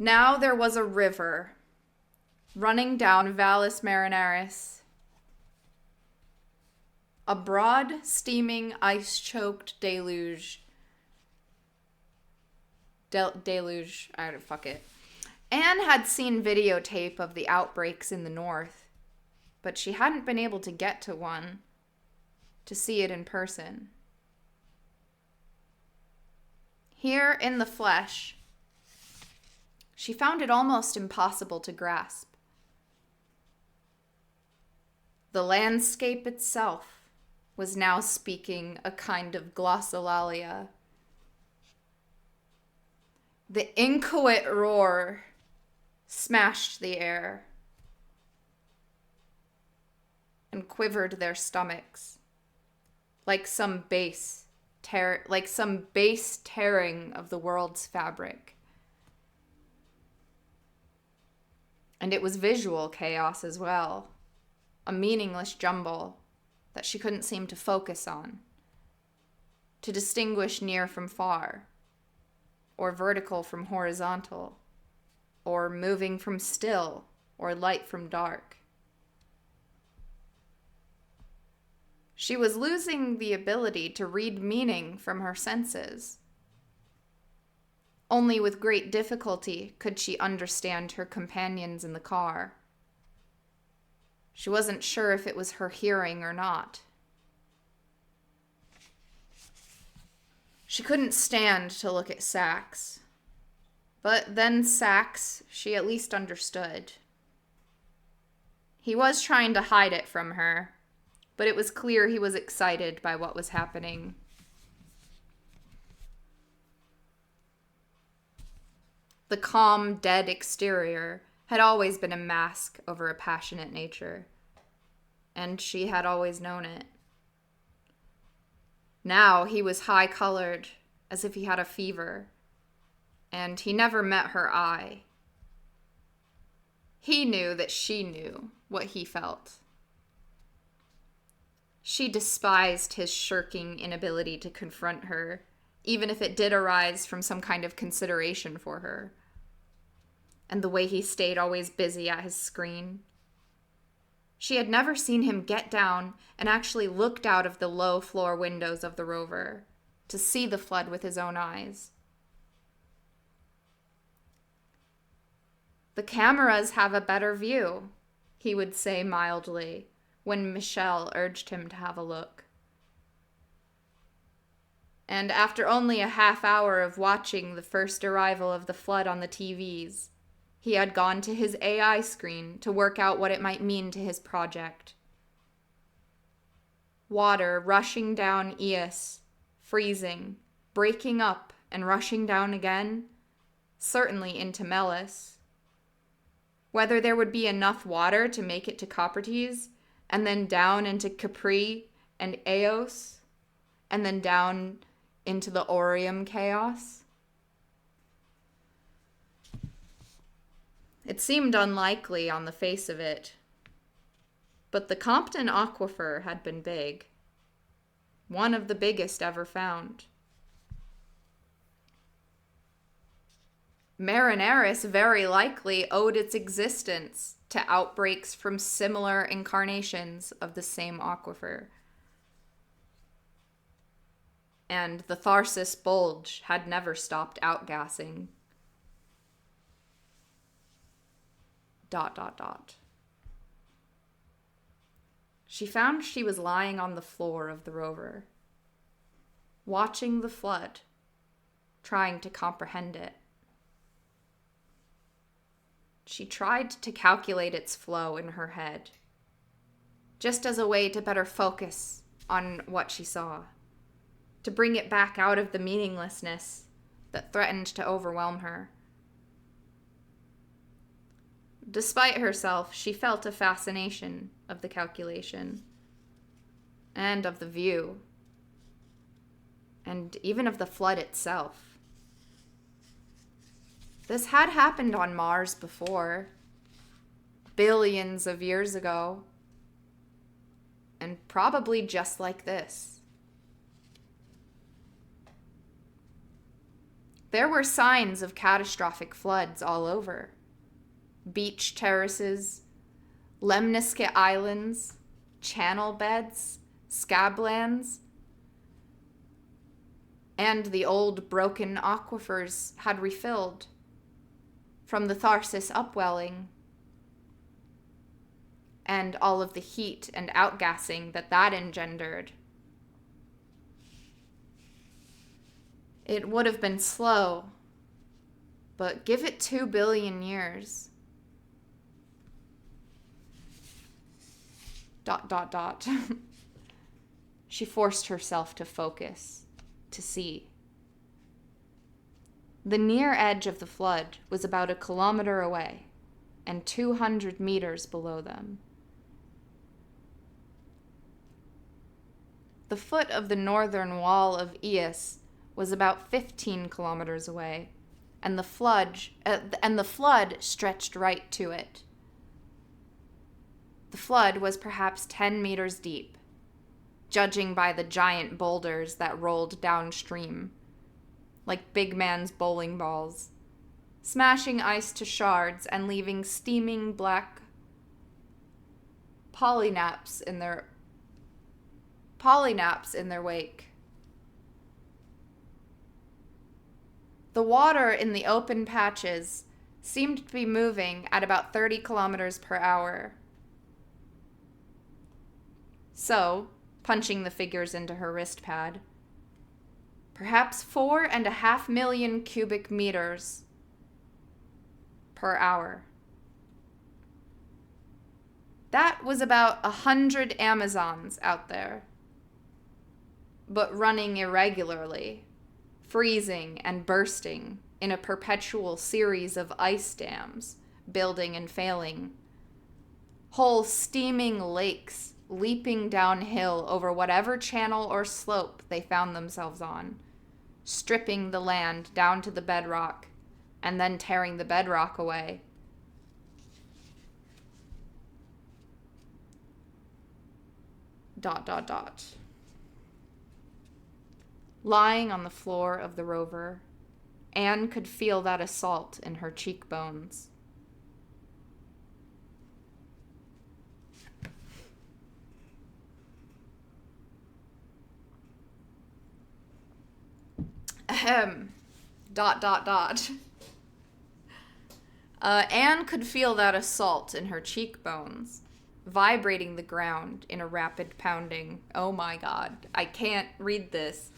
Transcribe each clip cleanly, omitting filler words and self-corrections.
Now there was a river running down Valles Marineris, a broad, steaming, ice-choked deluge. Fuck it. Anne had seen videotape of the outbreaks in the north, but she hadn't been able to get to one to see it in person. Here in the flesh, she found it almost impossible to grasp. The landscape itself was now speaking a kind of glossolalia. The inchoate roar smashed the air and quivered their stomachs like some base tearing of the world's fabric. And it was visual chaos as well, a meaningless jumble that she couldn't seem to focus on, to distinguish near from far, or vertical from horizontal, or moving from still, or light from dark. She was losing the ability to read meaning from her senses. Only with great difficulty could she understand her companions in the car. She wasn't sure if it was her hearing or not. She couldn't stand to look at Sax. But then Sax, she at least understood. He was trying to hide it from her, but it was clear he was excited by what was happening. The calm, dead exterior had always been a mask over a passionate nature, and she had always known it. Now he was high-colored, as if he had a fever, and he never met her eye. He knew that she knew what he felt. She despised his shirking inability to confront her, even if it did arise from some kind of consideration for her. And the way he stayed always busy at his screen. She had never seen him get down and actually looked out of the low floor windows of the Rover to see the flood with his own eyes. "The cameras have a better view," he would say mildly when Michelle urged him to have a look. And after only a half hour of watching the first arrival of the flood on the TVs, he had gone to his AI screen to work out what it might mean to his project. Water rushing down Eos, freezing, breaking up and rushing down again, certainly into Melis. Whether there would be enough water to make it to Copperties, and then down into Capri and Eos, and then down into the Orium chaos. It seemed unlikely on the face of it, but the Compton Aquifer had been big. One of the biggest ever found. Marineris very likely owed its existence to outbreaks from similar incarnations of the same aquifer. And the Tharsis Bulge had never stopped outgassing. ... She found she was lying on the floor of the Rover, watching the flood, trying to comprehend it. She tried to calculate its flow in her head, just as a way to better focus on what she saw, to bring it back out of the meaninglessness that threatened to overwhelm her. Despite herself, she felt a fascination of the calculation, and of the view, and even of the flood itself. This had happened on Mars before, billions of years ago, and probably just like this. There were signs of catastrophic floods all over. Beach terraces, lemniscate islands, channel beds, scablands, and the old broken aquifers had refilled from the Tharsis upwelling and all of the heat and outgassing that engendered. It would have been slow, but give it 2 billion years. ... She forced herself to focus, to see. The near edge of the flood was about 1 kilometer away and 200 meters below them. The foot of the northern wall of Ias was about 15 kilometers away, and the flood stretched right to it. The flood was perhaps 10 meters deep, judging by the giant boulders that rolled downstream, like big man's bowling balls, smashing ice to shards and leaving steaming black polynaps in their wake. The water in the open patches seemed to be moving at about 30 kilometers per hour. So, punching the figures into her wrist pad, perhaps 4.5 million cubic meters per hour. That was about 100 Amazons out there, but running irregularly, freezing and bursting in a perpetual series of ice dams, building and failing. Whole steaming lakes leaping downhill over whatever channel or slope they found themselves on, stripping the land down to the bedrock, and then tearing the bedrock away. Lying on the floor of the rover, Anne could feel that assault in her cheekbones. Ahem. ... Anne could feel that assault in her cheekbones, vibrating the ground in a rapid pounding. Oh my God, I can't read this.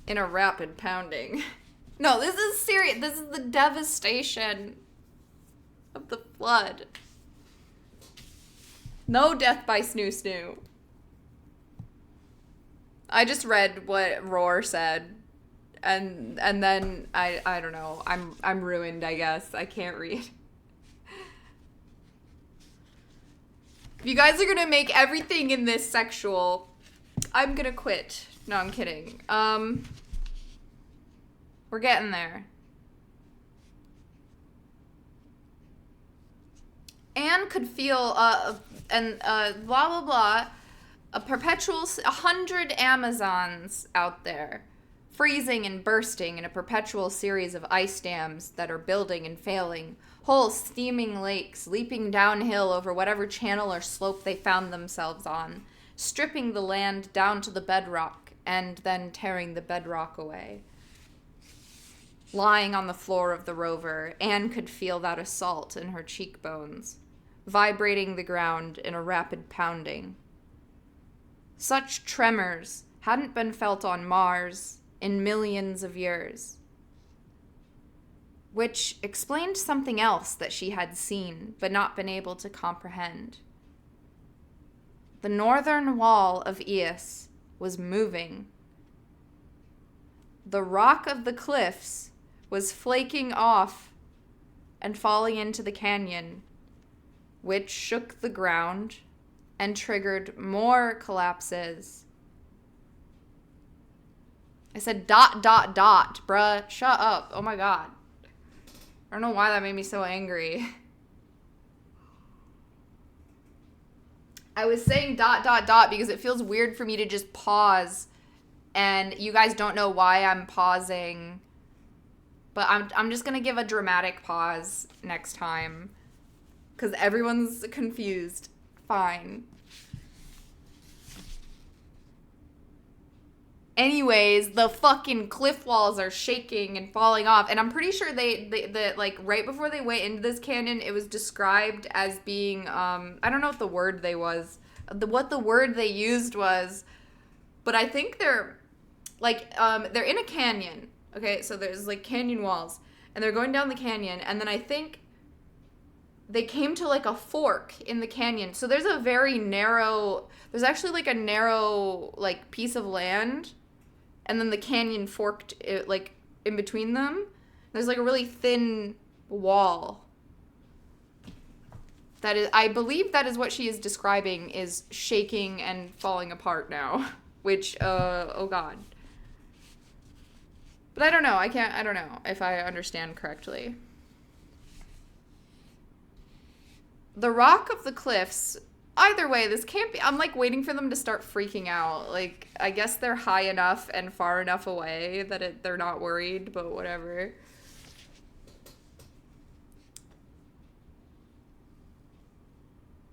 In a rapid pounding. No, this is serious. This is the devastation of the flood. No death by snoo snoo. I just read what Roar said, and then I don't know. I'm ruined, I guess. I can't read. If you guys are gonna make everything in this sexual, I'm gonna quit. No, I'm kidding. We're getting there. Anne could feel, blah, blah, blah, a perpetual, 100 Amazons out there, freezing and bursting in a perpetual series of ice dams that are building and failing, whole steaming lakes leaping downhill over whatever channel or slope they found themselves on, stripping the land down to the bedrock, and then tearing the bedrock away. Lying on the floor of the rover, Anne could feel that assault in her cheekbones, vibrating the ground in a rapid pounding. Such tremors hadn't been felt on Mars in millions of years, which explained something else that she had seen but not been able to comprehend. The northern wall of Ias was moving. The rock of the cliffs was flaking off and falling into the canyon, which shook the ground and triggered more collapses. I said ... bruh, shut up. Oh my God. I don't know why that made me so angry. I was saying ... because it feels weird for me to just pause, and you guys don't know why I'm pausing. But I'm just gonna give a dramatic pause next time, because everyone's confused. Fine. Anyways, the fucking cliff walls are shaking and falling off, and I'm pretty sure they like right before they went into this canyon, it was described as being I don't know what the word what the word they used was, but I think they're like they're in a canyon. Okay, so there's like canyon walls, and they're going down the canyon, and then I think they came to like a fork in the canyon. So there's there's actually like a narrow like piece of land, and then the canyon forked like in between them. There's like a really thin wall. That is, I believe that is what she is describing, is shaking and falling apart now. Which, oh god. But I don't know. I don't know if I understand correctly. The rock of the cliffs, either way, this can't be... I'm, like, waiting for them to start freaking out. Like, I guess they're high enough and far enough away that they're not worried, but whatever.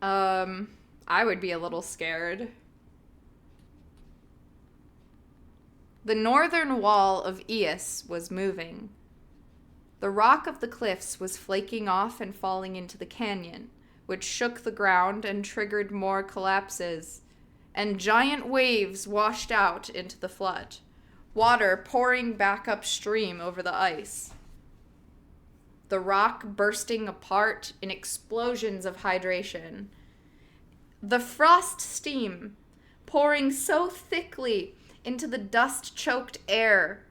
I would be a little scared. The northern wall of Eos was moving. The rock of the cliffs was flaking off and falling into the canyon, which shook the ground and triggered more collapses, and giant waves washed out into the flood, water pouring back upstream over the ice. The rock bursting apart in explosions of hydration. The frost steam pouring so thickly into the dust-choked air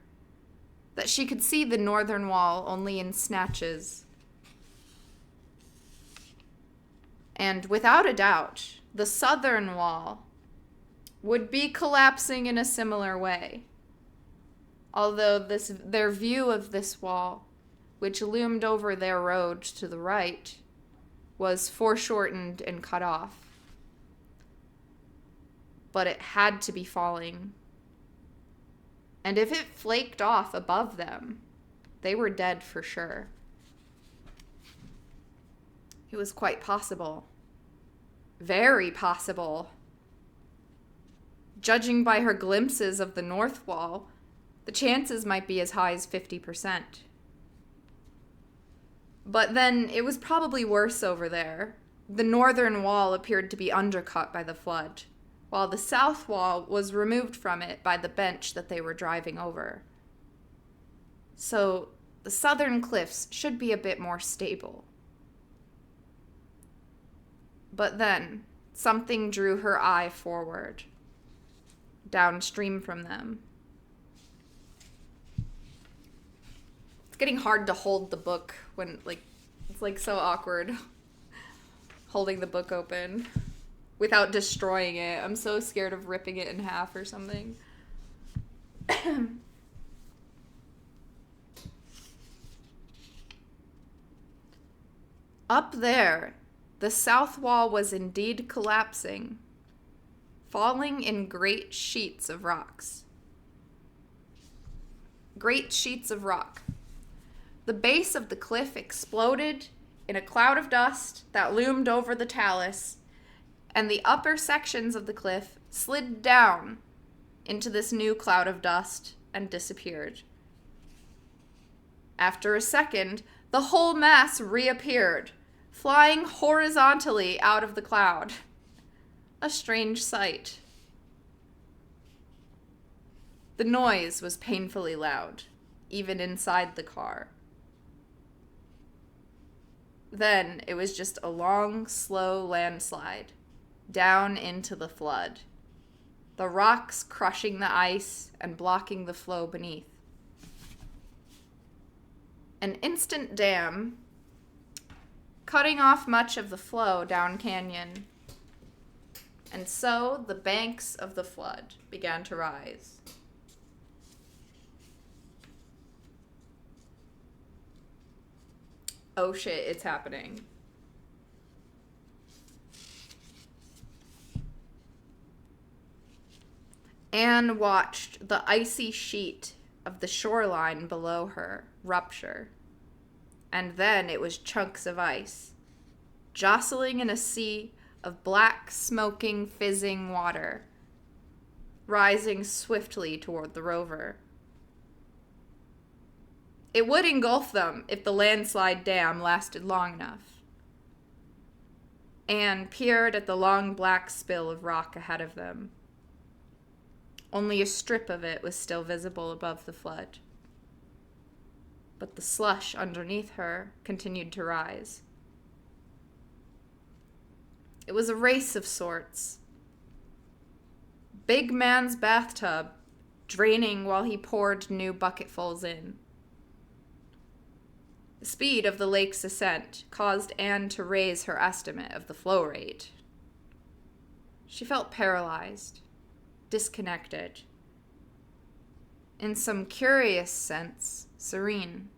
that she could see the northern wall only in snatches. And without a doubt, the southern wall would be collapsing in a similar way. Although their view of this wall, which loomed over their road to the right, was foreshortened and cut off. But it had to be falling. And if it flaked off above them, they were dead for sure. It was quite possible. Very possible. Judging by her glimpses of the north wall, the chances might be as high as 50%. But then it was probably worse over there. The northern wall appeared to be undercut by the flood, while the south wall was removed from it by the bench that they were driving over. So the southern cliffs should be a bit more stable. But then something drew her eye forward, downstream from them. It's getting hard to hold the book when, like, it's like so awkward holding the book open without destroying it. I'm so scared of ripping it in half or something. Up there, the south wall was indeed collapsing, falling in great sheets of rocks. Great sheets of rock. The base of the cliff exploded in a cloud of dust that loomed over the talus, and the upper sections of the cliff slid down into this new cloud of dust and disappeared. After a second, the whole mass reappeared, flying horizontally out of the cloud. A strange sight. The noise was painfully loud, even inside the car. Then it was just a long, slow landslide down into the flood, the rocks crushing the ice and blocking the flow beneath. An instant dam, cutting off much of the flow down canyon. And so the banks of the flood began to rise. Oh shit, it's happening. Anne watched the icy sheet of the shoreline below her rupture, and then it was chunks of ice, jostling in a sea of black, smoking, fizzing water, rising swiftly toward the rover. It would engulf them if the landslide dam lasted long enough. Anne peered at the long black spill of rock ahead of them. Only a strip of it was still visible above the flood. But the slush underneath her continued to rise. It was a race of sorts. Big man's bathtub, draining while he poured new bucketfuls in. The speed of the lake's ascent caused Anne to raise her estimate of the flow rate. She felt paralyzed, disconnected, in some curious sense, serene.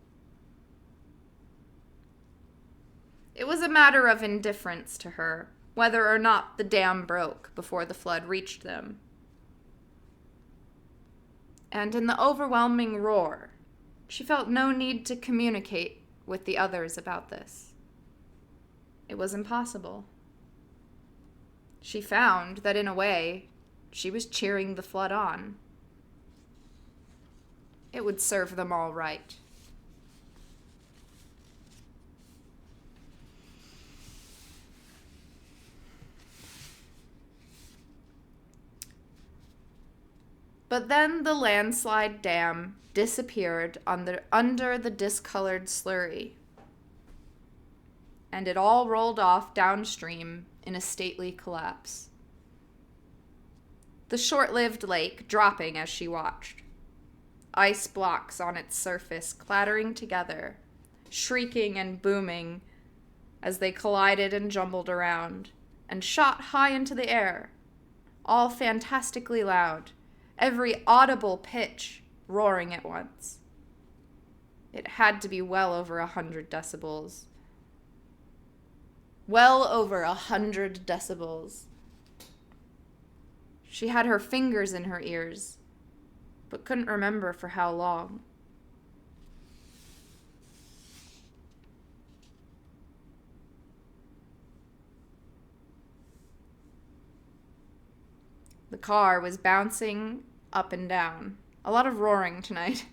It was a matter of indifference to her whether or not the dam broke before the flood reached them. And in the overwhelming roar, she felt no need to communicate with the others about this. It was impossible. She found that in a way, she was cheering the flood on. It would serve them all right. But then the landslide dam disappeared under the discolored slurry, and it all rolled off downstream in a stately collapse. The short-lived lake dropping as she watched, ice blocks on its surface clattering together, shrieking and booming as they collided and jumbled around, and shot high into the air, all fantastically loud, every audible pitch roaring at once. It had to be well over 100 decibels. Well over 100 decibels. She had her fingers in her ears, but couldn't remember for how long. The car was bouncing up and down. A lot of roaring tonight.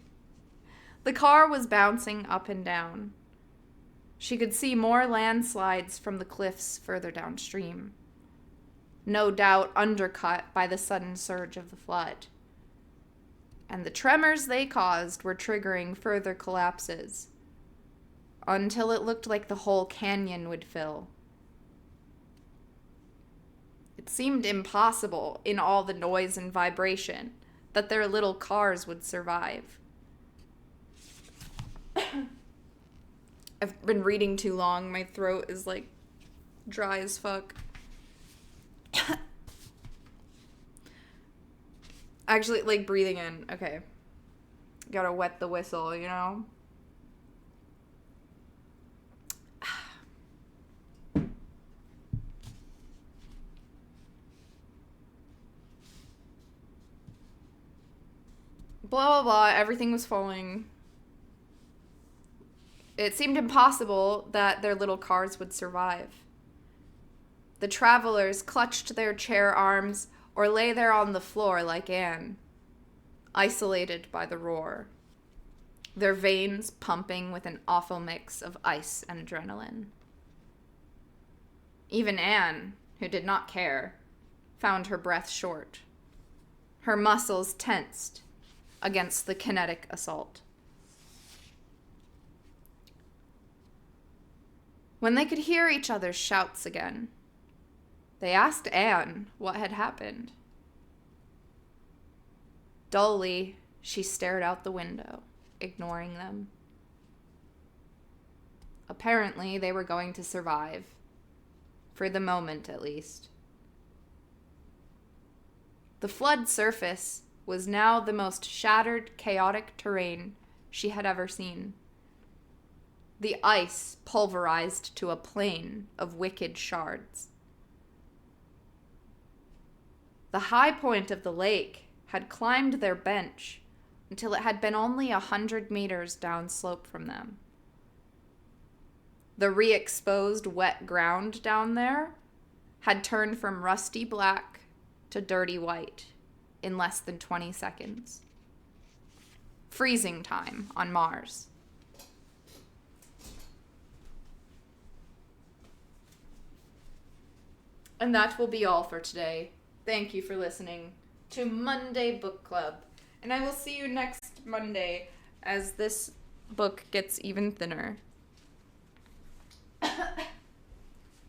The car was bouncing up and down. She could see more landslides from the cliffs further downstream, no doubt undercut by the sudden surge of the flood. And the tremors they caused were triggering further collapses, until it looked like the whole canyon would fill. It seemed impossible, in all the noise and vibration, that their little cars would survive. I've been reading too long. My throat is like dry as fuck. Actually, like breathing in. Okay. Gotta wet the whistle, you know? Blah, blah, blah. Everything was falling. It seemed impossible that their little cars would survive. The travelers clutched their chair arms or lay there on the floor like Anne, isolated by the roar, their veins pumping with an awful mix of ice and adrenaline. Even Anne, who did not care, found her breath short, her muscles tensed against the kinetic assault. When they could hear each other's shouts again, they asked Anne what had happened. Dully, she stared out the window, ignoring them. Apparently, they were going to survive, for the moment at least. The flood surface was now the most shattered, chaotic terrain she had ever seen. The ice pulverized to a plain of wicked shards. The high point of the lake had climbed their bench until it had been only 100 meters downslope from them. The re-exposed wet ground down there had turned from rusty black to dirty white in less than 20 seconds. Freezing time on Mars. And that will be all for today. Thank you for listening to Monday Book Club. And I will see you next Monday as this book gets even thinner.